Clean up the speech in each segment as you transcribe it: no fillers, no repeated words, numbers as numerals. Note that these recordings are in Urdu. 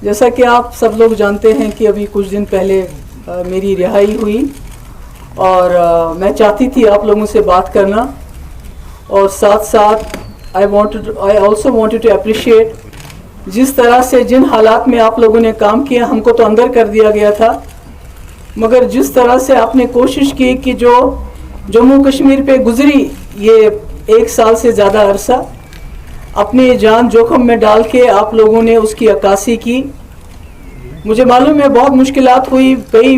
جیسا کہ آپ سب لوگ جانتے ہیں کہ ابھی کچھ دن پہلے میری رہائی ہوئی اور میں چاہتی تھی آپ لوگوں سے بات کرنا، اور ساتھ ساتھ I also wanted to appreciate جس طرح سے جن حالات میں آپ لوگوں نے کام کیا، ہم کو تو اندر کر دیا گیا تھا، مگر جس طرح سے آپ نے کوشش کی کہ جو جموں کشمیر پہ گزری یہ 1 سال سے زیادہ عرصہ، اپنی جان جوخم میں ڈال کے آپ لوگوں نے اس کی عکاسی کی. مجھے معلوم ہے بہت مشکلات ہوئی، کئی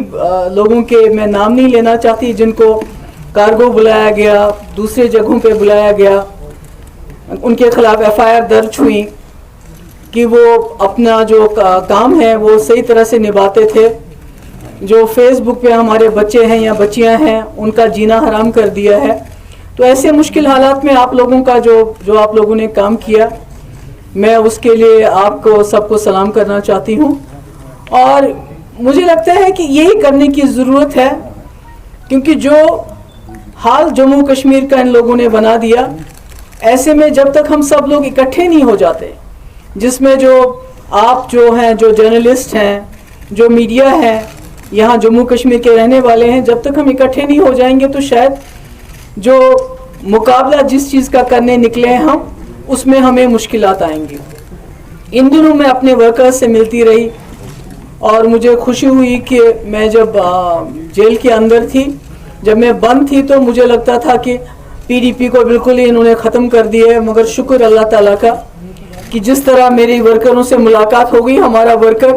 لوگوں کے میں نام نہیں لینا چاہتی جن کو کارگو بلایا گیا، دوسرے جگہوں پہ بلایا گیا، ان کے خلاف FIR درج ہوئی کہ وہ اپنا جو کام ہے وہ صحیح طرح سے نبھاتے تھے. جو فیس بک پہ ہمارے بچے ہیں یا بچیاں ہیں ان کا جینا حرام کر دیا ہے. تو ایسے مشکل حالات میں آپ لوگوں کا جو آپ لوگوں نے کام کیا، میں اس کے لیے آپ کو سب کو سلام کرنا چاہتی ہوں. اور مجھے لگتا ہے کہ یہی کرنے کی ضرورت ہے، کیونکہ جو حال جموں کشمیر کا ان لوگوں نے بنا دیا، ایسے میں جب تک ہم سب لوگ اکٹھے نہیں ہو جاتے، جس میں جو آپ جو ہیں، جو جرنلسٹ ہیں، جو میڈیا ہیں، یہاں جموں کشمیر کے رہنے والے ہیں، جب تک ہم اکٹھے نہیں ہو جائیں گے تو شاید جو مقابلہ جس چیز کا کرنے نکلے ہیں ہم، اس میں ہمیں مشکلات آئیں گی. ان دنوں میں اپنے ورکرز سے ملتی رہی اور مجھے خوشی ہوئی کہ میں جب جیل کے اندر تھی، جب میں بند تھی، تو مجھے لگتا تھا کہ PDP کو بالکل ہی انہوں نے ختم کر دیا ہے. مگر شکر اللہ تعالیٰ کا کہ جس طرح میری ورکروں سے ملاقات ہو گئی، ہمارا ورکر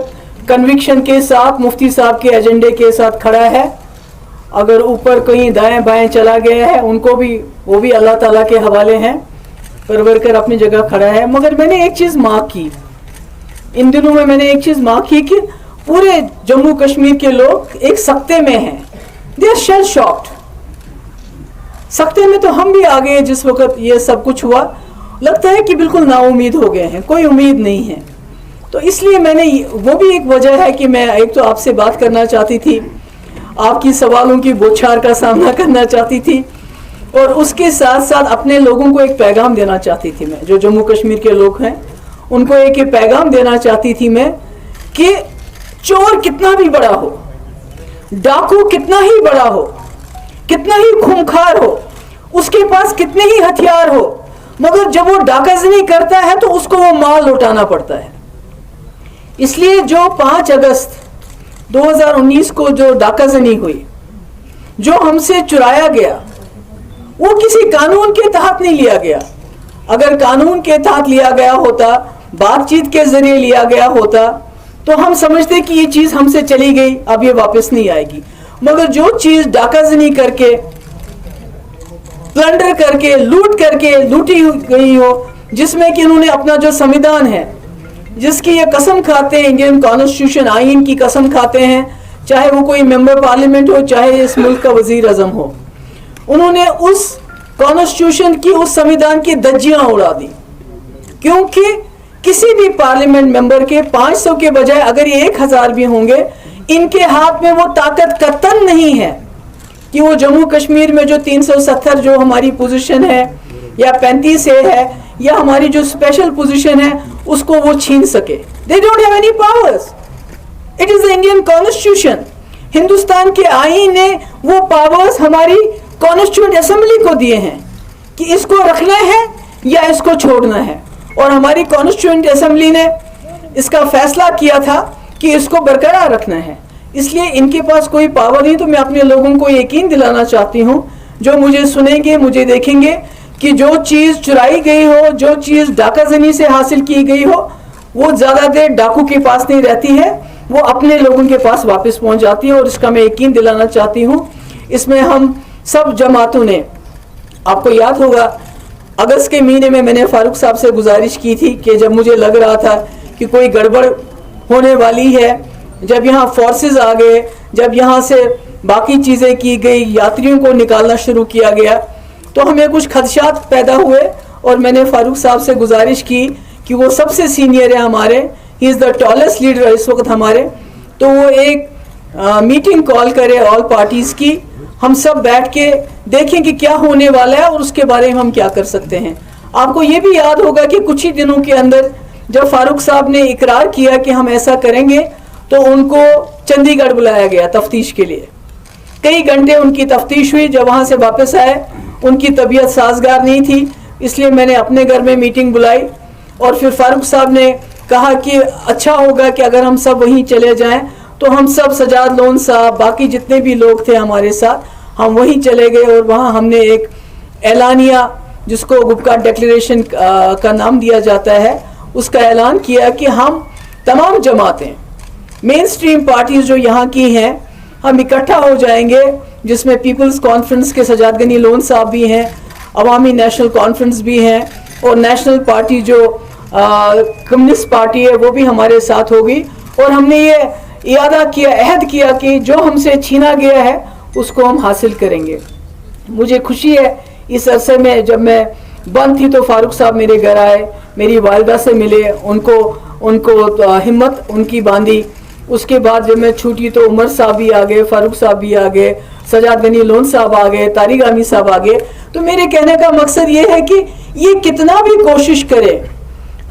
کنوکشن کے ساتھ مفتی صاحب کے ایجنڈے کے ساتھ کھڑا ہے. اگر اوپر کہیں دائیں بائیں چلا گیا ہے، ان کو بھی وہ بھی اللہ تعالیٰ کے حوالے ہیں، پر ورکر اپنی جگہ کھڑا ہے. مگر میں نے ایک چیز مارک کی ان دنوں میں ایک چیز مارک کی کہ پورے جموں کشمیر کے لوگ ایک سکتے میں ہیں. They are shell shocked. سکتے میں تو ہم بھی آ گئے جس وقت یہ سب کچھ ہوا. لگتا ہے کہ بالکل نا امید ہو گئے ہیں، کوئی امید نہیں ہے. تو اس لیے میں نے وہ بھی ایک وجہ ہے کہ میں ایک تو آپ سے بات کرنا چاہتی تھی، آپ کی سوالوں کی بوچھار کا سامنا کرنا چاہتی تھی، اور اس کے ساتھ ساتھ اپنے لوگوں کو ایک پیغام دینا چاہتی تھی. میں جو جموں کشمیر کے لوگ ہیں ان کو ایک پیغام دینا چاہتی تھی میں کہ چور کتنا بھی بڑا ہو، ڈاکو کتنا ہی بڑا ہو، کتنا ہی خونخوار ہو، اس کے پاس کتنے ہی ہتھیار ہو، مگر جب وہ ڈاکہ زنی کرتا ہے تو اس کو وہ مال لوٹانا پڑتا ہے. اس لیے جو 5 اگست 2019 کو جو ڈاکہ زنی ہوئی، جو ہم سے چرایا گیا، وہ کسی قانون کے تحت نہیں لیا گیا. اگر قانون کے تحت لیا گیا ہوتا، بات چیت کے ذریعے لیا گیا ہوتا، تو ہم سمجھتے کہ یہ چیز ہم سے چلی گئی، اب یہ واپس نہیں آئے گی. مگر جو چیز ڈاکہ زنی کر کے، پلنڈر کر کے، لوٹ کر کے لوٹی گئی ہو، جس میں کہ انہوں نے اپنا جو سمویدھان ہے، جس کی یہ قسم کھاتے ہیں، انڈین کانسٹیٹیوشن آئین کی قسم کھاتے ہیں، چاہے وہ کوئی ممبر پارلیمنٹ ہو، چاہے اس ملک کا وزیر اعظم ہو، انہوں نے اس کانسٹیٹیوشن کی، اس سمویدھان کی دھجیاں اڑا دی. کیونکہ کسی بھی پارلیمنٹ ممبر کے 500 کے بجائے اگر یہ 1000 بھی ہوں گے، ان کے ہاتھ میں وہ طاقت قطعاً نہیں ہے کہ وہ جموں کشمیر میں جو 370 جو ہماری پوزیشن ہے، یا 35 ہے، یا ہماری جو اسپیشل پوزیشن ہے، اس کو وہ چھین سکے. They don't have any powers. It is the Indian Constitution. Hindustan کے آئین نے وہ پاورز ہماری کانسٹیٹیوئنٹ اسمبلی کو دیے ہیں کہ اس کو رکھنا ہے یا اس کو چھوڑنا ہے، اور ہماری کانسٹیٹیوئنٹ اسمبلی نے اس کا فیصلہ کیا تھا کہ اس کو برقرار رکھنا ہے. اس لیے ان کے پاس کوئی پاور نہیں. تو میں اپنے لوگوں کو یقین دلانا چاہتی ہوں، جو مجھے سنیں گے، مجھے دیکھیں گے، کہ جو چیز چرائی گئی ہو، جو چیز ڈاکہ زنی سے حاصل کی گئی ہو، وہ زیادہ دیر ڈاکو کے پاس نہیں رہتی ہے، وہ اپنے لوگوں کے پاس واپس پہنچ جاتی ہے. اور اس کا میں یقین دلانا چاہتی ہوں. اس میں ہم سب جماعتوں نے، آپ کو یاد ہوگا اگست کے مہینے میں نے فاروق صاحب سے گزارش کی تھی کہ جب مجھے لگ رہا تھا کہ کوئی گڑبڑ ہونے والی ہے، جب یہاں فورسز آ گئے، جب یہاں سے باقی چیزیں کی گئی، یاتریوں کو نکالنا شروع کیا گیا، تو ہمیں کچھ خدشات پیدا ہوئے. اور میں نے فاروق صاحب سے گزارش کی کہ وہ سب سے سینئر ہے ہمارے، ہی از دا ٹالسٹ لیڈر اس وقت ہمارے، تو وہ ایک میٹنگ کال کرے آل پارٹیز کی، ہم سب بیٹھ کے دیکھیں کہ کیا ہونے والا ہے اور اس کے بارے میں ہم کیا کر سکتے ہیں. آپ کو یہ بھی یاد ہوگا کہ کچھ ہی دنوں کے اندر جب فاروق صاحب نے اقرار کیا کہ ہم ایسا کریں گے تو ان کو چندی گڑھ بلایا گیا تفتیش کے لیے. کئی گھنٹے ان کی تفتیش ہوئی. جب وہاں سے واپس آئے ان کی طبیعت سازگار نہیں تھی, اس لیے میں نے اپنے گھر میں میٹنگ بلائی اور پھر فاروق صاحب نے کہا کہ اچھا ہوگا کہ اگر ہم سب وہیں چلے جائیں. تو ہم سب, سجاد لون صاحب, باقی جتنے بھی لوگ تھے ہمارے ساتھ, ہم وہیں چلے گئے اور وہاں ہم نے ایک اعلانیہ جس کو گپکار ڈیکلیریشن کا نام دیا جاتا ہے, اس کا اعلان کیا کہ ہم تمام جماعتیں, مین سٹریم پارٹیز جو یہاں کی ہیں, ہم اکٹھا ہو جائیں گے, جس میں پیپلز کانفرنس کے سجاد غنی لون صاحب بھی ہیں, عوامی نیشنل کانفرنس بھی ہیں, اور نیشنل پارٹی جو کمیونسٹ پارٹی ہے وہ بھی ہمارے ساتھ ہوگی. اور ہم نے یہ اعادہ کیا, عہد کیا کہ جو ہم سے چھینا گیا ہے اس کو ہم حاصل کریں گے. مجھے خوشی ہے اس عرصے میں جب میں بند تھی تو فاروق صاحب میرے گھر آئے, میری والدہ سے ملے, ان کو ہمت ان کی باندھی. اس کے بعد جب میں چھوٹی تو عمر صاحب بھی آ گئے, فاروق صاحب بھی آ گئے, سجاد غنی لون صاحب آ گئے, طارق عامی صاحب آ گئے. تو میرے کہنے کا مقصد یہ ہے کہ یہ کتنا بھی کوشش کرے,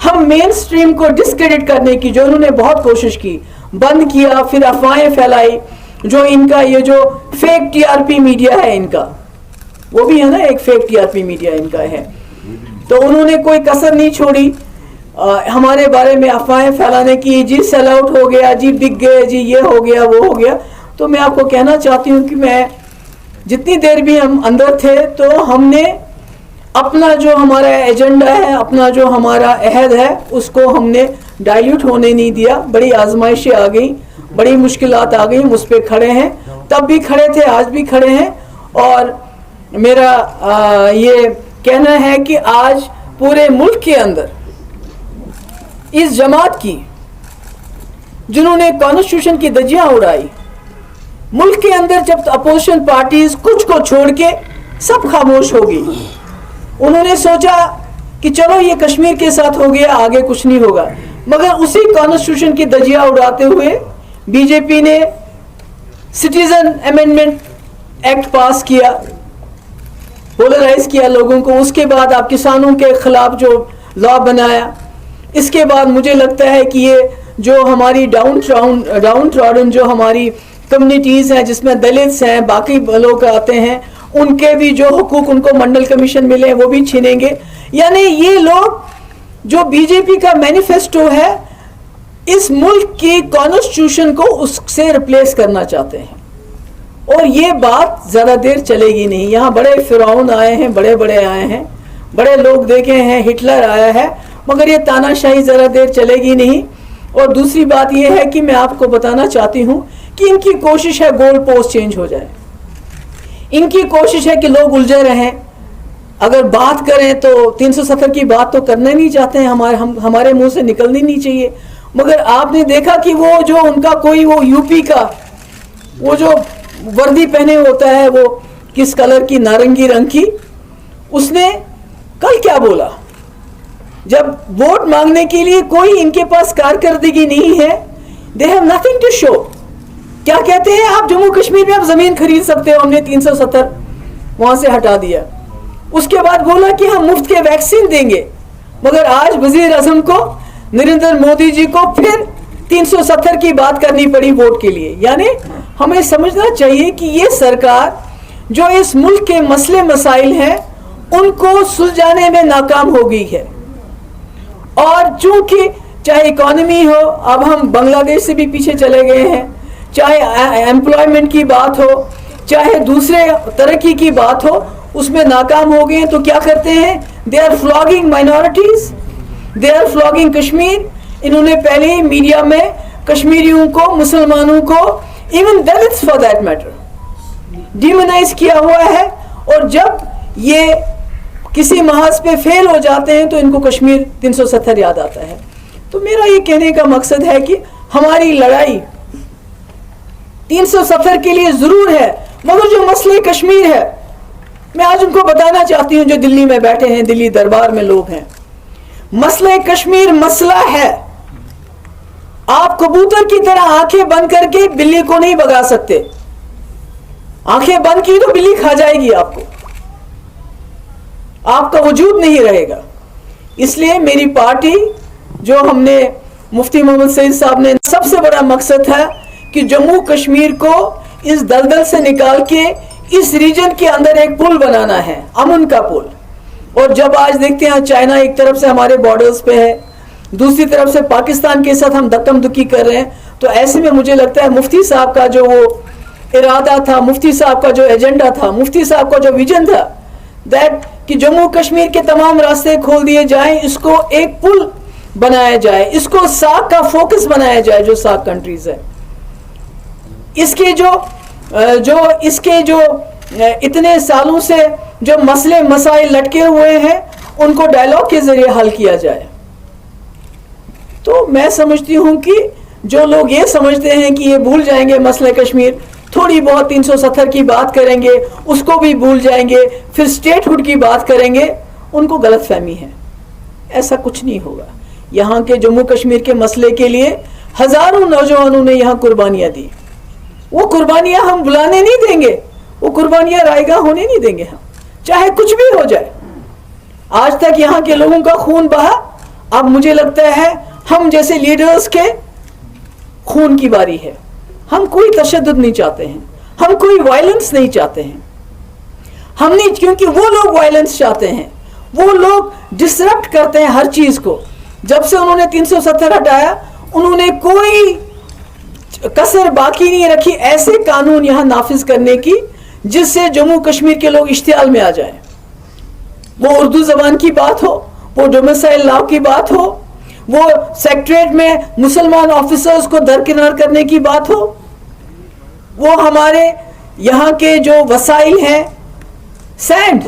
ہم مین سٹریم کو ڈسکریڈٹ کرنے کی, جو انہوں نے بہت کوشش کی, بند کیا, پھر افواہیں پھیلائی, جو ان کا یہ جو fake T R P media ہے ان کا, وہ بھی ہے نا ایک fake T R P media ان کا ہے, تو انہوں نے کوئی کسر نہیں چھوڑی ہمارے بارے میں افواہیں پھیلانے کی. جی سیل آؤٹ ہو گیا, جی بک گئے, جی یہ ہو گیا, وہ ہو گیا. تو میں آپ کو کہنا چاہتی ہوں کہ میں جتنی دیر بھی ہم اندر تھے تو ہم نے اپنا جو ہمارا ایجنڈا ہے, اپنا جو ہمارا عہد ہے, اس کو ہم نے ڈائلیوٹ ہونے نہیں دیا. بڑی آزمائشیں آ گئیں, بڑی مشکلات آ گئیں, اس پہ کھڑے ہیں, تب بھی کھڑے تھے, آج بھی کھڑے ہیں. اور میرا یہ کہنا ہے کہ آج پورے ملک کے اندر اس جماعت کی جنہوں نے کانسٹیٹیوشن کی دھجیاں اڑائی, ملک کے اندر جب اپوزیشن پارٹیز کچھ کو چھوڑ کے سب خاموش ہو گئی, انہوں نے سوچا کہ چلو یہ کشمیر کے ساتھ ہو گیا, آگے کچھ نہیں ہوگا. مگر اسی کانسٹیٹیوشن کی دھجیاں اڑاتے ہوئے بی جے پی نے سٹیزن امینڈمنٹ ایکٹ پاس کیا, پولرائز کیا لوگوں کو. اس کے بعد آپ کسانوں کے خلاف جو لا بنایا. اس کے بعد مجھے لگتا ہے کہ یہ جو ہماری ڈاؤن ٹراڈن جو ہماری کمیونٹیز ہیں, جس میں دلتس ہیں, باقی لوگ آتے ہیں, ان کے بھی جو حقوق ان کو منڈل کمیشن ملے ہیں وہ بھی چھینیں گے. یعنی یہ لوگ جو بی جے پی کا مینیفیسٹو ہے, اس ملک کی کانسٹیٹیوشن کو اس سے ریپلیس کرنا چاہتے ہیں. اور یہ بات زیادہ دیر چلے گی نہیں. یہاں بڑے فرعون آئے ہیں, بڑے آئے ہیں, بڑے لوگ دیکھے ہیں, ہٹلر آیا ہے, مگر یہ تاناشاہی ذرا دیر چلے گی نہیں. اور دوسری بات یہ ہے کہ میں آپ کو بتانا چاہتی ہوں کہ ان کی کوشش ہے گول پوسٹ چینج ہو جائے, ان کی کوشش ہے کہ لوگ الجھے رہیں. اگر بات کریں تو 370 کی بات تو کرنا نہیں چاہتے ہیں, ہمارے منہ سے نکلنی نہیں چاہیے. مگر آپ نے دیکھا کہ وہ جو ان کا کوئی وہ یو پی کا وہ جو وردی پہنے ہوتا ہے, وہ کس کلر کی, نارنگی رنگ کی, اس نے کل کیا بولا, جب ووٹ مانگنے کے لیے کوئی ان کے پاس کارکردگی نہیں ہے, they have nothing to show. کیا کہتے ہیں, آپ جموں کشمیر میں آپ زمین خرید سکتے ہو, ہم نے 370 وہاں سے ہٹا دیا. اس کے بعد بولا کہ ہم مفت کے ویکسین دیں گے, مگر آج وزیر اعظم کو, نریندر مودی جی کو پھر 370 کی بات کرنی پڑی ووٹ کے لیے. یعنی ہمیں سمجھنا چاہیے کہ یہ سرکار جو اس ملک کے مسئلے مسائل ہیں ان کو سلجھانے میں ناکام ہو گئی ہے. اور چونکہ چاہے اکانومی ہو, اب ہم بنگلہ دیش سے بھی پیچھے چلے گئے ہیں, چاہے ایمپلائمنٹ کی بات ہو, چاہے دوسرے ترقی کی بات ہو, اس میں ناکام ہو گئے ہیں. تو کیا کرتے ہیں, they are flogging minorities, they are flogging Kashmir. انہوں نے پہلے ہی میڈیا میں کشمیریوں کو, مسلمانوں کو, even دلتس for that matter, demonise کیا ہوا ہے. اور جب یہ کسی محاذ پہ فیل ہو جاتے ہیں تو ان کو کشمیر 370 یاد آتا ہے. تو میرا یہ کہنے کا مقصد ہے کہ ہماری لڑائی 370 کے لیے ضرور ہے, مگر جو مسئلہ کشمیر ہے, میں آج ان کو بتانا چاہتی ہوں جو دلی میں بیٹھے ہیں, دلی دربار میں لوگ ہیں, مسئلہ کشمیر مسئلہ ہے. آپ کبوتر کی طرح آنکھیں بند کر کے بلی کو نہیں بھگا سکتے. آنکھیں بند کی تو بلی کھا جائے گی آپ کو, آپ کا وجود نہیں رہے گا. اس لیے میری پارٹی جو ہم نے مفتی محمد سعید صاحب نے, سب سے بڑا مقصد تھا کہ جموں کشمیر کو اس دلدل سے نکال کے اس ریجن کے اندر ایک پل بنانا ہے, امن کا پل. اور جب آج دیکھتے ہیں چائنا ایک طرف سے ہمارے بارڈرز پہ ہے, دوسری طرف سے پاکستان کے ساتھ ہم دکم دکی کر رہے ہیں, تو ایسے میں مجھے لگتا ہے مفتی صاحب کا جو وہ ارادہ تھا, مفتی صاحب کا جو ایجنڈا تھا, مفتی صاحب کا جو ویژن تھا, دیٹ کہ جموں کشمیر کے تمام راستے کھول دیے جائیں, اس کو ایک پل بنایا جائے, اس کو ساک کا فوکس بنایا جائے, جو ساک کنٹریز ہے. اس کے جو اتنے سالوں سے جو مسئلے مسائل لٹکے ہوئے ہیں ان کو ڈائلاگ کے ذریعے حل کیا جائے. تو میں سمجھتی ہوں کہ جو لوگ یہ سمجھتے ہیں کہ یہ بھول جائیں گے مسئلہ کشمیر, تھوڑی بہت 370 کی بات کریں گے, اس کو بھی بھول جائیں گے, پھر اسٹیٹ ہوڈ کی بات کریں گے, ان کو غلط فہمی ہے. ایسا کچھ نہیں ہوگا. یہاں کے جموں کشمیر کے مسئلے کے لیے ہزاروں نوجوانوں نے یہاں قربانیاں دی. وہ قربانیاں ہم بلانے نہیں دیں گے, وہ قربانیاں رائے گاہ ہونے نہیں دیں گے ہم, چاہے کچھ بھی ہو جائے. آج تک یہاں کے لوگوں کا خون بہا, اب مجھے لگتا ہے ہم جیسے لیڈرز کے خون کی باری ہے. ہم کوئی تشدد نہیں چاہتے ہیں, ہم کوئی وائلنس نہیں چاہتے ہیں. ہم نہیں, کیونکہ وہ لوگ وائلنس چاہتے ہیں, وہ لوگ ڈسرپٹ کرتے ہیں ہر چیز کو. جب سے انہوں نے 370 ہٹایا, انہوں نے کوئی کسر باقی نہیں رکھی ایسے قانون یہاں نافذ کرنے کی جس سے جموں کشمیر کے لوگ اشتعال میں آ جائیں. وہ اردو زبان کی بات ہو, وہ ڈومیسائل لاء کی بات ہو, وہ سیکٹریٹ میں مسلمان آفیسرز کو درکنار کرنے کی بات ہو, وہ ہمارے یہاں کے جو وسائل ہیں, سینڈ,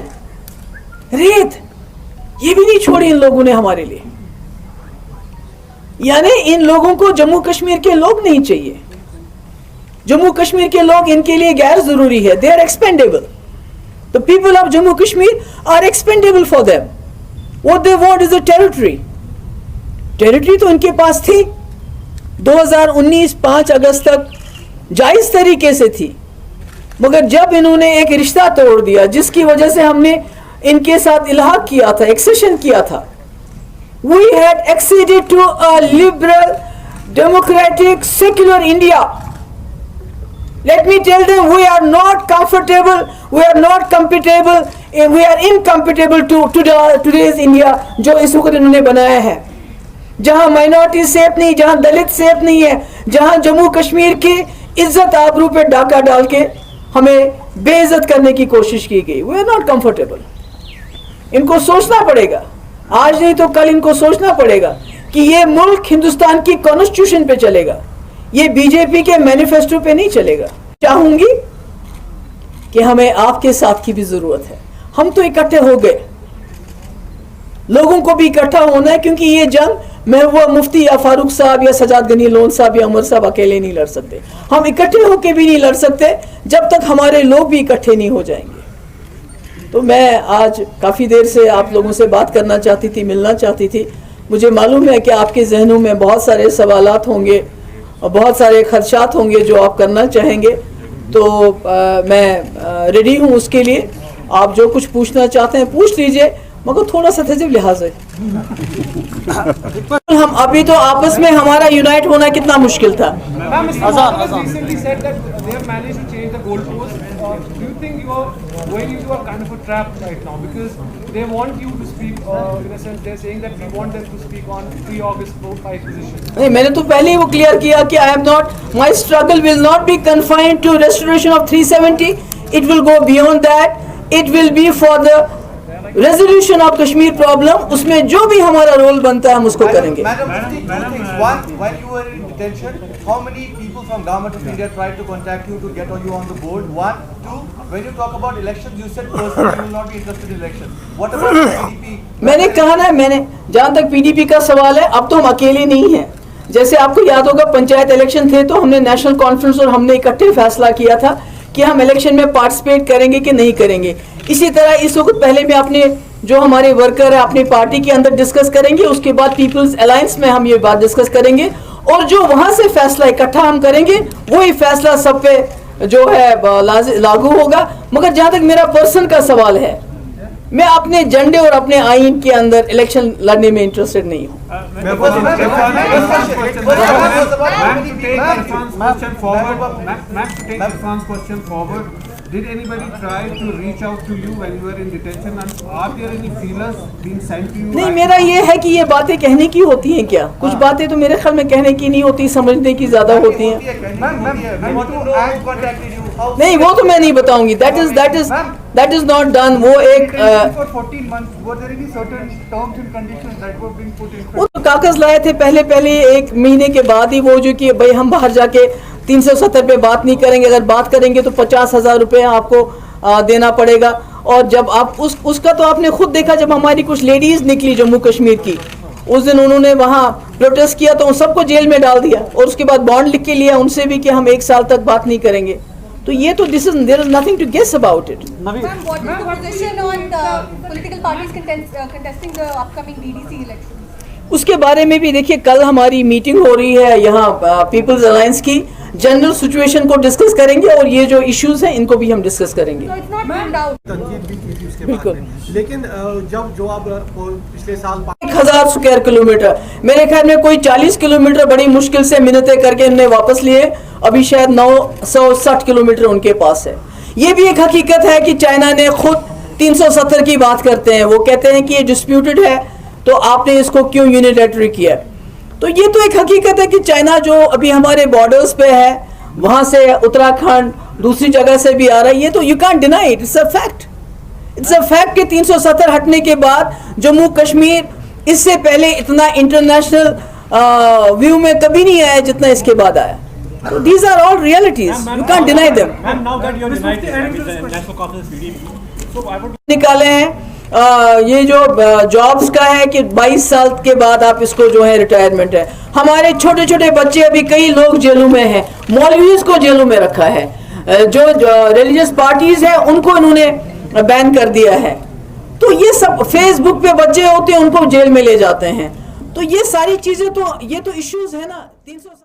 ریت, یہ بھی نہیں چھوڑی ان لوگوں نے ہمارے لیے. یعنی ان لوگوں کو جموں کشمیر کے لوگ نہیں چاہیے. جموں کشمیر کے لوگ ان کے لیے غیر ضروری ہے. they are expendable. The people of Jammu Kashmir are expendable for them. What they want is a territory. Territory تو ان کے پاس تھی 2019 5 اگست تک جائز طریقے سے تھی, مگر جب انہوں نے ایک رشتہ توڑ دیا جس کی وجہ سے ہم نے ان کے ساتھ الحاق کیا تھا, ایکسیشن کیا تھا, we had acceded to a liberal, democratic, secular India. Let me tell them, we are not comfortable, we are not compatible, we are incompatible to today's India جو اس وقت انہوں نے بنایا ہے, جہاں مائنورٹی سیف نہیں, جہاں دلت سیف نہیں ہے, جہاں جموں کشمیر کی عزت آبرو پہ ڈاکہ ڈال کے ہمیں بے عزت کرنے کی کوشش کی گئی. we are not comfortable. ان کو سوچنا پڑے گا, آج نہیں تو کل ان کو سوچنا پڑے گا کہ یہ ملک ہندوستان کی کانسٹیٹیوشن پہ چلے گا, یہ بی جے پی کے مینیفیسٹو پہ نہیں چلے گا. چاہوں گی کہ ہمیں آپ کے ساتھ کی بھی ضرورت ہے. ہم تو اکٹھے ہو گئے, لوگوں کو بھی اکٹھا ہونا ہے, کیونکہ یہ جنگ میں وہ مفتی یا فاروق صاحب یا سجاد غنی لون صاحب یا عمر صاحب اکیلے نہیں لڑ سکتے. ہم اکٹھے ہو کے بھی نہیں لڑ سکتے جب تک ہمارے لوگ بھی اکٹھے نہیں ہو جائیں گے. تو میں آج کافی دیر سے آپ لوگوں سے بات کرنا چاہتی تھی, ملنا چاہتی تھی. مجھے معلوم ہے کہ آپ کے ذہنوں میں بہت سارے سوالات ہوں گے اور بہت سارے خدشات ہوں گے جو آپ کرنا چاہیں گے, تو میں ریڈی ہوں اس کے لیے. آپ جو کچھ پوچھنا چاہتے ہیں پوچھ لیجئے, مگر تھوڑا سا تہذیب لحاظ ہے. ہم ابھی تو آپس میں ہمارا یونائٹ ہونا کتنا مشکل تھا. نہیں, میں نے تو پہلے ہی وہ کلیئر کیا کہ I am not, my struggle will not be confined to restoration of 370. It will go beyond that. It will be for the resolution of Kashmir problem. اس میں جو بھی ہمارا رول بنتا ہے ہم اس کو کریں گے. Madam, two things. One, while you were in detention, how many people from government of India tried to contact you to get you on the board? One. Two, when you talk about elections, you said personally you will not be interested in elections. What about PDP? میں نے کہا نا, میں نے جہاں تک پی ڈی پی کا سوال ہے, اب تو ہم اکیلے نہیں ہیں. جیسے آپ کو یاد ہوگا پنچایت الیکشن تھے تو ہم نے نیشنل کانفرنس اور ہم نے اکٹھے فیصلہ کیا تھا کہ ہم الیکشن میں پارٹیسپیٹ کریں گے کہ نہیں کریں گے. اسی طرح اس وقت پہلے میں اپنے جو ہمارے ورکر ہیں اپنی پارٹی کے اندر ڈسکس کریں گے, اس کے بعد پیپلز الائنس میں ہم یہ بات ڈسکس کریں گے, اور جو وہاں سے فیصلہ اکٹھا ہم کریں گے وہی فیصلہ سب پہ جو ہے لاگو ہوگا. مگر جہاں تک میرا پرسن کا سوال ہے, میں اپنے جھنڈے اور اپنے آئین کے اندر الیکشن لڑنے میں انٹرسٹڈ نہیں ہوں. Did anybody try to reach out to you when you were in detention, and are there any feelers being sent to you? نہیں, میرا یہ ہے کہ یہ باتیں کہنے کی ہوتی ہیں کیا؟ کچھ باتیں تو میرے خیال میں کہنے کی نہیں ہوتی, سمجھنے کی زیادہ ہوتی ہیں. نہیں, وہ تو میں نہیں بتاؤں گی. That is not done. وہ ایک For 14 months, were there any certain terms and conditions that were being put in? وہ تو کاغذ لائے تھے پہلے ایک مہینے کے بعد ہی, وہ جو کہ بھائی ہم باہر جا کے 370 پہ بات نہیں کریں گے, اگر بات کریں گے تو 50,000 روپے آپ کو دینا پڑے گا. اور جب آپ اس کا تو آپ نے خود دیکھا, جب ہماری کچھ لیڈیز نکلی جموں کشمیر کی, اس دن انہوں نے وہاں پروٹیسٹ کیا تو ان سب کو جیل میں ڈال دیا, اور اس کے بعد بانڈ لکھ کے لیا ان سے بھی کہ ہم 1 سال تک بات نہیں کریں گے. تو یہ تو there is nothing to guess about it. Ma'am, what is the position on the political parties contesting the upcoming DDC elections? اس کے بارے میں بھی دیکھیے, کل ہماری میٹنگ ہو رہی ہے یہاں پیپلز الائنس کی, جنرل سچویشن کو ڈسکس کریں گے, اور یہ جو ایشوز ہیں ان کو بھی ہم ڈسکس کریں گے. So it's not ruled out. تنقید بھی کی تھی اس کے بالکل. بعد میں, لیکن جو آپ پچھلے سال 1000 اسکوائر کلومیٹر, میرے خیال میں کوئی 40 کلومیٹر بڑی مشکل سے منتیں کر کے انہیں واپس لیے, ابھی شاید 960 کلومیٹر ان کے پاس ہے. یہ بھی ایک حقیقت ہے کہ چائنا نے خود 370 کی بات کرتے ہیں, وہ کہتے ہیں کہ یہ ڈسپیوٹڈ ہے تو آپ نے اس کو کیوں یونیلیٹرلی کیا. تو یہ تو ایک حقیقت ہے کہ چائنا جو ابھی ہمارے بارڈرز پہ ہے, وہاں سے اتراکھنڈ دوسری جگہ سے بھی آ رہا ہے, یہ تو you can't deny it, it's a fact. It's a fact کہ 370 ہٹنے کے بعد جموں کشمیر اس سے پہلے اتنا انٹرنیشنل ویو میں کبھی نہیں آیا جتنا اس کے بعد آیا. So these are all realities. You can't deny them. Ma'am, now that you are united with the National Conference PDP, so I would نکالے ہیں یہ جو جابس کا ہے کہ 22 سال کے بعد آپ اس کو جو ہے ریٹائرمنٹ ہے. ہمارے چھوٹے چھوٹے بچے, ابھی کئی لوگ جیلوں میں ہیں, مولویز کو جیلوں میں رکھا ہے, جو ریلیجیس پارٹیز ہیں ان کو انہوں نے بین کر دیا ہے. تو یہ سب فیس بک پہ بچے ہوتے ہیں, ان کو جیل میں لے جاتے ہیں. تو یہ ساری چیزیں تو یہ تو ایشوز ہیں نا. 300